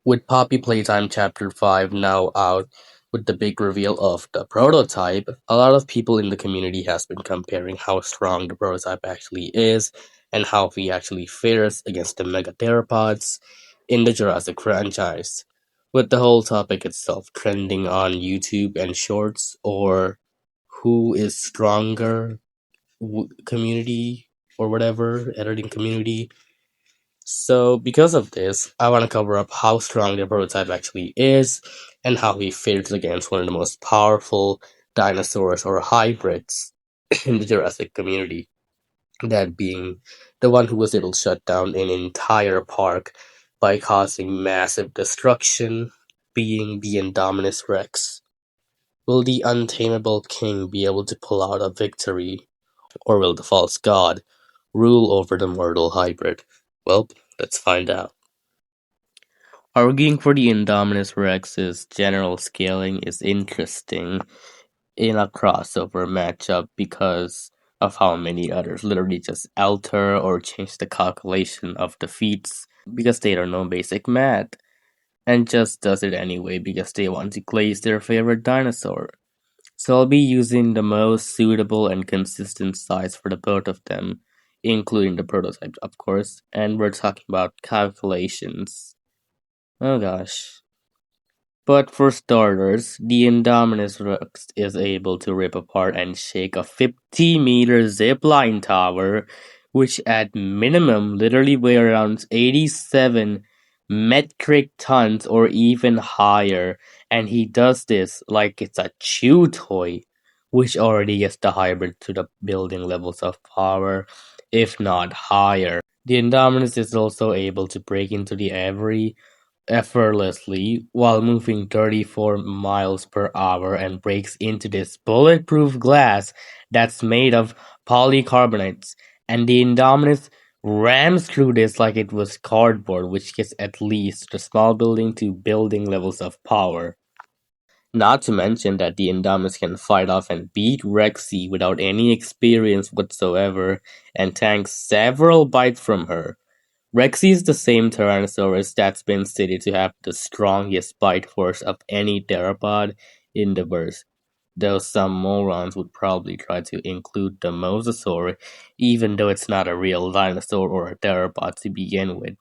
With Poppy Playtime Chapter 5 now out with the big reveal of the prototype, a lot of people in the community has been comparing how strong the prototype actually is and how he actually fares against the mega theropods in the Jurassic franchise. With the whole topic itself trending on YouTube and Shorts, or who is stronger community or whatever editing community. So, because of this, I want to cover up how strong the prototype actually is and how he fares against one of the most powerful dinosaurs or hybrids in the Jurassic community. That being the one who was able to shut down an entire park by causing massive destruction, being the Indominus Rex. Will the untamable king be able to pull out a victory, or will the false god rule over the mortal hybrid? Well, let's find out. Arguing for the Indominus Rex's general scaling is interesting in a crossover matchup because of how many others literally just alter or change the calculation of the feats because they don't know basic math and just does it anyway because they want to glaze their favorite dinosaur. So I'll be using the most suitable and consistent size for the both of them, including the prototype, of course, and we're talking about calculations. Oh gosh. But for starters, the Indominus Rex is able to rip apart and shake a 50-meter zipline tower, which at minimum literally weigh around 87 metric tons or even higher, and he does this like it's a chew toy, which already gets the hybrid to the building levels of power, if not higher. The Indominus is also able to break into the every effortlessly while moving 34 miles per hour and breaks into this bulletproof glass that's made of polycarbonates, and the Indominus rams through this like it was cardboard, which gets at least the small building to building levels of power. Not to mention that the Indominus can fight off and beat Rexy without any experience whatsoever and tank several bites from her. Rexy is the same Tyrannosaurus that's been stated to have the strongest bite force of any theropod in the verse, though some morons would probably try to include the Mosasaur, even though it's not a real dinosaur or a theropod to begin with.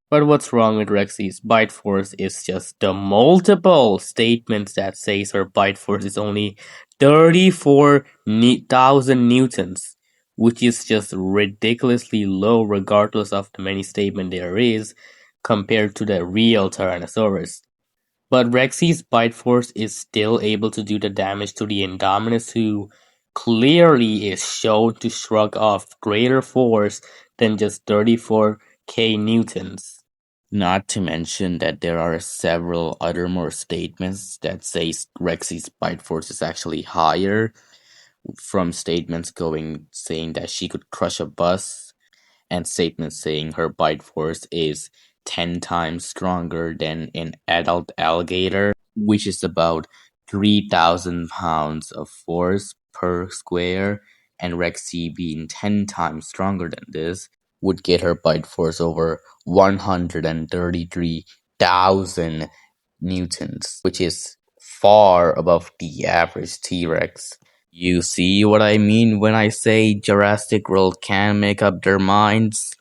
But what's wrong with Rexy's bite force is just the multiple statements that says her bite force is only 34,000 newtons, which is just ridiculously low regardless of the many statement there is compared to the real Tyrannosaurus. But Rexy's bite force is still able to do the damage to the Indominus, who clearly is shown to shrug off greater force than just 34k newtons. Not to mention that there are several other more statements that say Rexy's bite force is actually higher, from statements saying that she could crush a bus, and statements saying her bite force is 10 times stronger than an adult alligator, which is about 3,000 pounds of force per square, and Rexy being 10 times stronger than this would get her bite force over 133,000 newtons, which is far above the average T-Rex. You see what I mean when I say Jurassic World can make up their minds?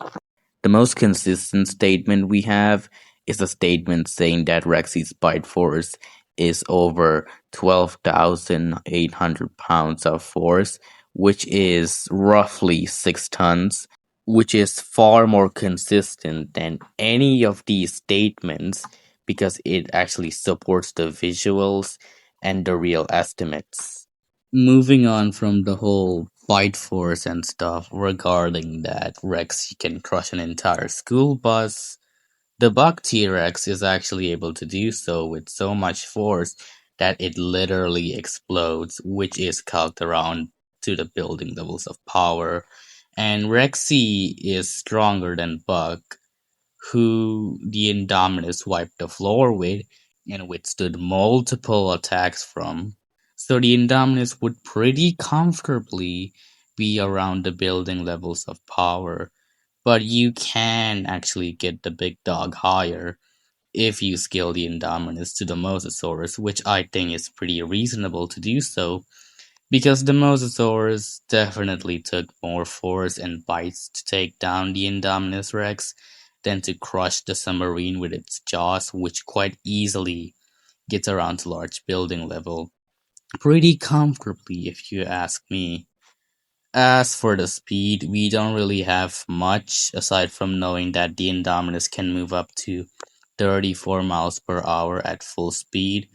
The most consistent statement we have is a statement saying that Rexy's bite force is over 12,800 pounds of force, which is roughly 6 tons, which is far more consistent than any of these statements because it actually supports the visuals and the real estimates. Moving on from the whole bite force and stuff regarding that Rex can crush an entire school bus, the Buck T-Rex is actually able to do so with so much force that it literally explodes, which is calced around to the building levels of power. And Rexy is stronger than Buck, who the Indominus wiped the floor with and withstood multiple attacks from. So the Indominus would pretty comfortably be around the building levels of power, but you can actually get the big dog higher if you scale the Indominus to the Mosasaurus, which I think is pretty reasonable to do so, because the Mosasaurus definitely took more force and bites to take down the Indominus Rex than to crush the submarine with its jaws, which quite easily gets around to large building level pretty comfortably, if you ask me. As for the speed, we don't really have much aside from knowing that the Indominus can move up to 34 miles per hour at full speed.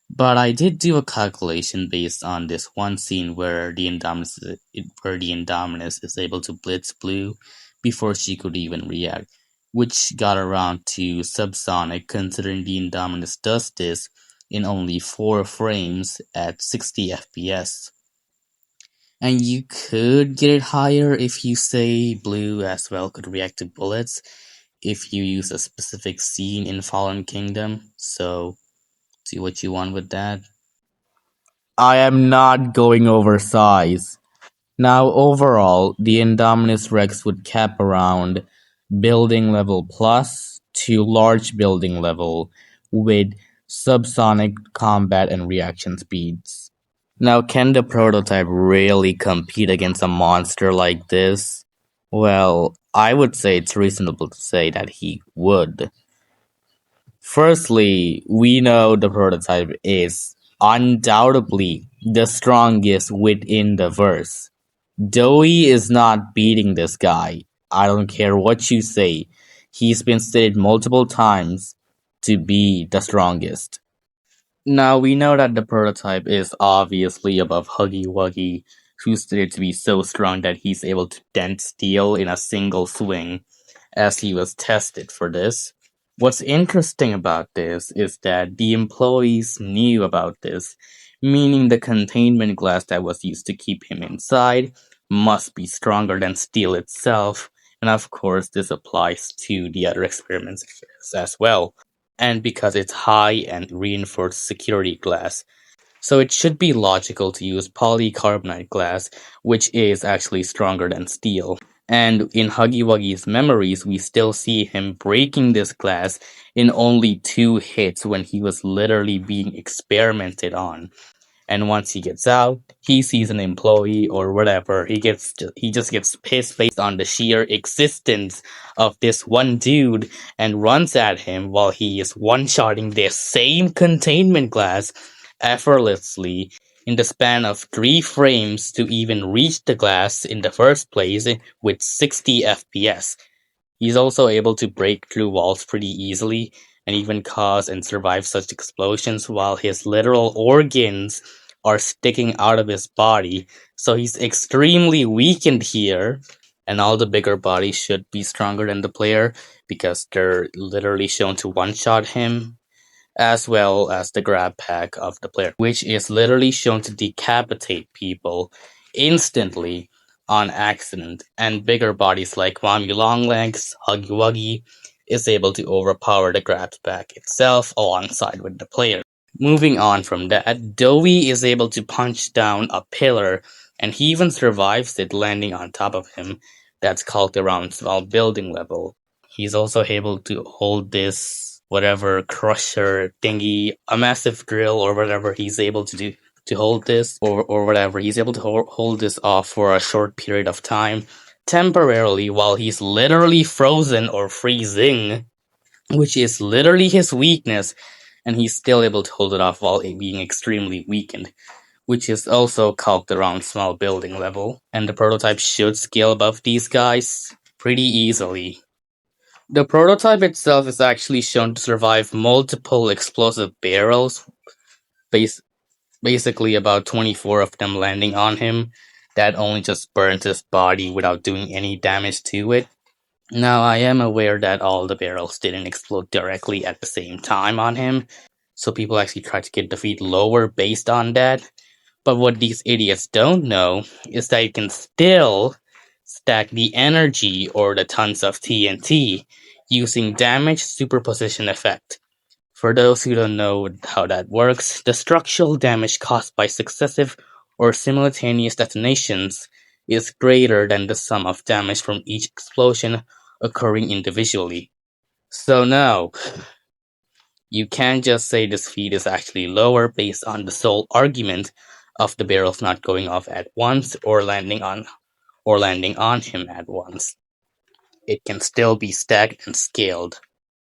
But I did do a calculation based on this one scene where the Indominus is able to blitz blue before she could even react, which got around to subsonic considering the Indominus does this in only 4 frames at 60 FPS. And you could get it higher if you say blue as well could react to bullets if you use a specific scene in Fallen Kingdom. So, see what you want with that. I am not going over size. Now, overall, the Indominus Rex would cap around building level plus to large building level with subsonic combat and reaction speeds. Now, can the prototype really compete against a monster like this? Well, I would say it's reasonable to say that he would. Firstly, we know the prototype is undoubtedly the strongest within the verse. Dowie is not beating this guy. I don't care what you say. He's been stated multiple times to be the strongest. Now we know that the prototype is obviously above Huggy Wuggy, who's stated to be so strong that he's able to dent steel in a single swing, as he was tested for this. What's interesting about this is that the employees knew about this, meaning the containment glass that was used to keep him inside must be stronger than steel itself, and of course this applies to the other experiments as well. And because it's high and reinforced security glass, so it should be logical to use polycarbonate glass, which is actually stronger than steel. And in Huggy Wuggy's memories, we still see him breaking this glass in only 2 hits when he was literally being experimented on. And once he gets out, he sees an employee or whatever. He just gets pissed based on the sheer existence of this one dude and runs at him while he is one-shotting this same containment glass effortlessly in the span of 3 frames to even reach the glass in the first place with 60 FPS. He's also able to break through walls pretty easily and even cause and survive such explosions while his literal organs are sticking out of his body. So he's extremely weakened here, and all the bigger bodies should be stronger than the player because they're literally shown to one-shot him, as well as the grab pack of the player, which is literally shown to decapitate people instantly on accident, and bigger bodies like Wami Longlegs, Huggy Wuggy is able to overpower the grab pack itself alongside with the player. Moving on from that, Dowie is able to punch down a pillar, and he even survives it landing on top of him. That's called around small building level. He's also able to hold this whatever crusher thingy, a massive drill or whatever he's able to do to hold this or whatever. He's able to hold this off for a short period of time temporarily while he's literally frozen or freezing, which is literally his weakness, and he's still able to hold it off while being extremely weakened, which is also calked around small building level, and the prototype should scale above these guys pretty easily. The prototype itself is actually shown to survive multiple explosive barrels, basically about 24 of them landing on him, that only just burns his body without doing any damage to it. Now, I am aware that all the barrels didn't explode directly at the same time on him, so people actually try to get the feet lower based on that. But what these idiots don't know is that you can still stack the energy or the tons of TNT using damage superposition effect. For those who don't know how that works, the structural damage caused by successive or simultaneous detonations is greater than the sum of damage from each explosion occurring individually. So now, You can't just say the speed is actually lower based on the sole argument of the barrels not going off at once or landing on him at once. It can still be stacked and scaled.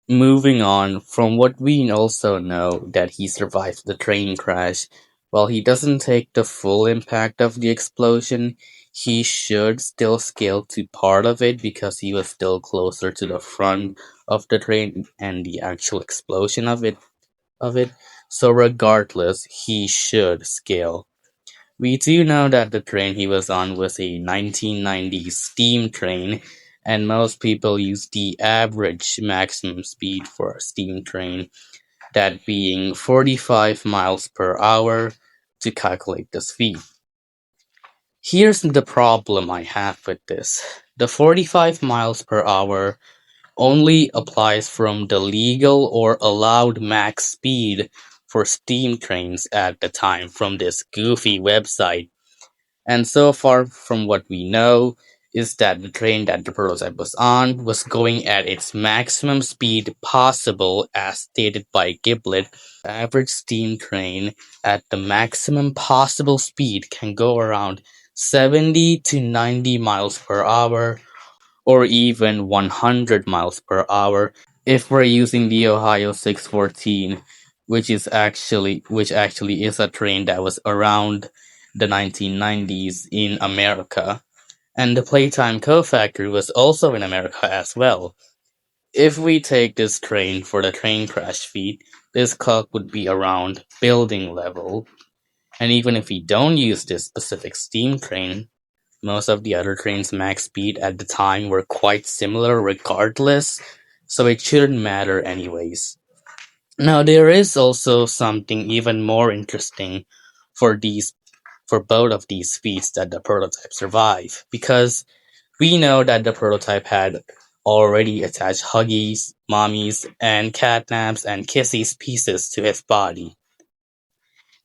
Moving on, from what we also know that he survived the train crash, while he doesn't take the full impact of the explosion, he should still scale to part of it because he was still closer to the front of the train and the actual explosion of it. So regardless, he should scale. We do know that the train he was on was a 1990s steam train, and most people use the average maximum speed for a steam train, that being 45 miles per hour, to calculate the speed. Here's the problem I have with this. The 45 miles per hour only applies from the legal or allowed max speed for steam trains at the time from this goofy website. And so far from what we know is that the train that the prototype was on was going at its maximum speed possible as stated by Giblet. The average steam train at the maximum possible speed can go around 70 to 90 miles per hour or even 100 miles per hour if we're using the Ohio 614, which actually is a train that was around the 1990s in America, and the Playtime Co-Factory was also in America as well. If we take this train for the train crash feed, this Calc would be around building level, and even if we don't use this specific steam train, most of the other trains' max speed at the time were quite similar regardless, so it shouldn't matter anyways. Now there is also something even more interesting for these for both of these feats that the prototype survive, because we know that the prototype had already attached Huggies, Mommies, and Catnaps and Kissy's pieces to his body.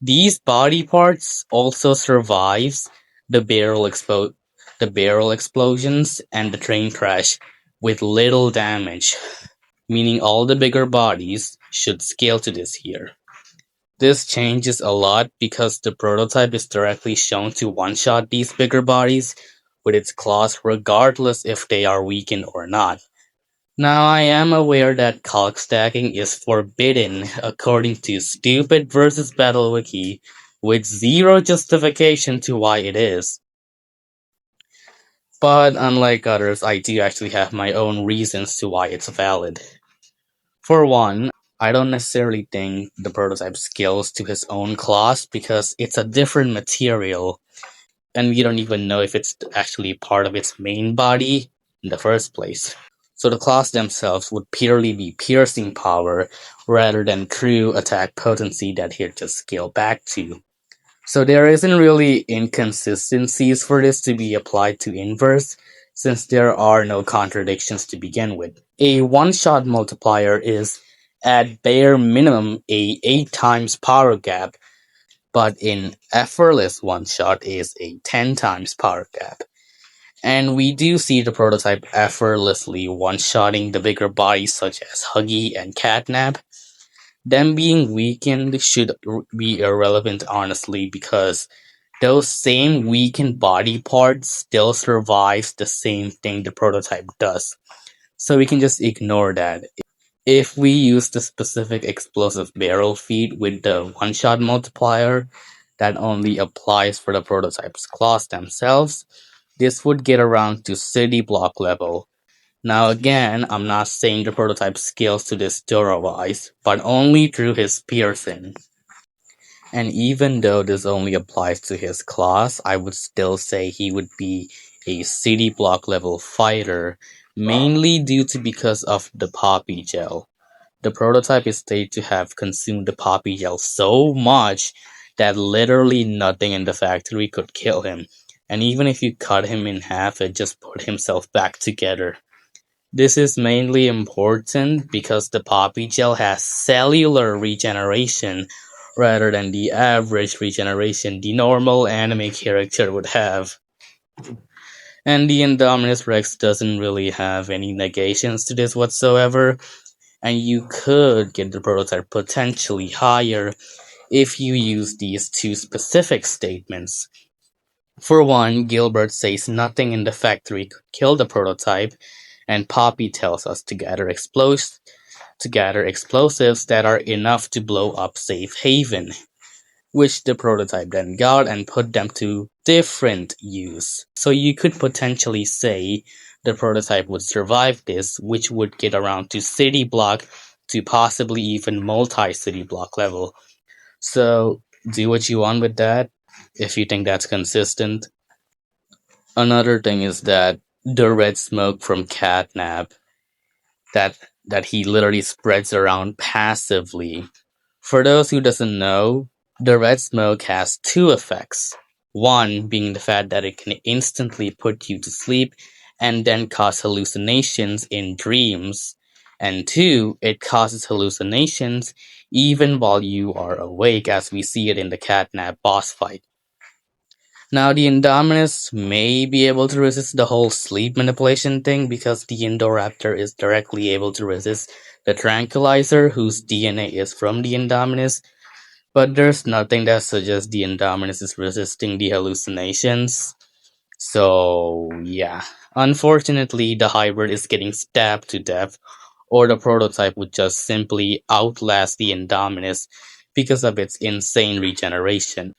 These body parts also survives the the barrel explosions and the train crash with little damage, meaning all the bigger bodies should scale to this here. This changes a lot because the prototype is directly shown to one-shot these bigger bodies with its claws regardless if they are weakened or not. Now I am aware that Calc stacking is forbidden according to Stupid vs Battle Wiki, with zero justification to why it is. But unlike others, I do actually have my own reasons to why it's valid. For one, I don't necessarily think the prototype scales to his own class because it's a different material, and we don't even know if it's actually part of its main body in the first place. So the claws themselves would purely be piercing power rather than true attack potency that he'd just scale back to. So there isn't really inconsistencies for this to be applied to inverse, since there are no contradictions to begin with. A one-shot multiplier is at bare minimum a 8 times power gap, but in effortless one-shot is a 10 times power gap. And we do see the prototype effortlessly one-shotting the bigger bodies such as Huggy and Catnap. Them being weakened should be irrelevant honestly, because those same weakened body parts still survives the same thing the prototype does. So we can just ignore that. If we use the specific explosive barrel feed with the one-shot multiplier that only applies for the prototype's claws themselves, this would get around to city block level. Now again, I'm not saying the prototype scales to this Dura-wise, but only through his piercing. And even though this only applies to his class, I would still say he would be a city block level fighter, mainly due to because of the poppy gel. The prototype is stated to have consumed the poppy gel so much that literally nothing in the factory could kill him, and even if you cut him in half, it just put himself back together. This is mainly important because the poppy gel has cellular regeneration rather than the average regeneration the normal anime character would have. And the Indominus Rex doesn't really have any negations to this whatsoever, and you could get the prototype potentially higher if you use these two specific statements. For one, Gilbert says nothing in the factory could kill the prototype, and Poppy tells us to gather explosives that are enough to blow up Safe Haven, which the prototype then got and put them to different use. So you could potentially say the prototype would survive this, which would get around to city block to possibly even multi-city block level. So do what you want with that, if you think that's consistent. Another thing is that the red smoke from Catnap that he literally spreads around passively. For those who doesn't know, the red smoke has two effects. One being the fact that it can instantly put you to sleep and then cause hallucinations in dreams. And two, it causes hallucinations even while you are awake, as we see it in the Catnap boss fight. Now, the Indominus may be able to resist the whole sleep manipulation thing because the Indoraptor is directly able to resist the Tranquilizer, whose DNA is from the Indominus, but there's nothing that suggests the Indominus is resisting the hallucinations. So, yeah. Unfortunately, the hybrid is getting stabbed to death, or the prototype would just simply outlast the Indominus because of its insane regeneration.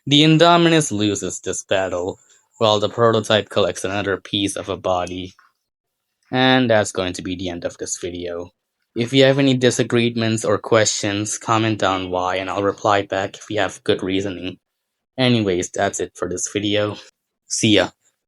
The Indominus loses this battle, while the prototype collects another piece of a body. And that's going to be the end of this video. If you have any disagreements or questions, comment down why and I'll reply back if you have good reasoning. Anyways, that's it for this video. See ya.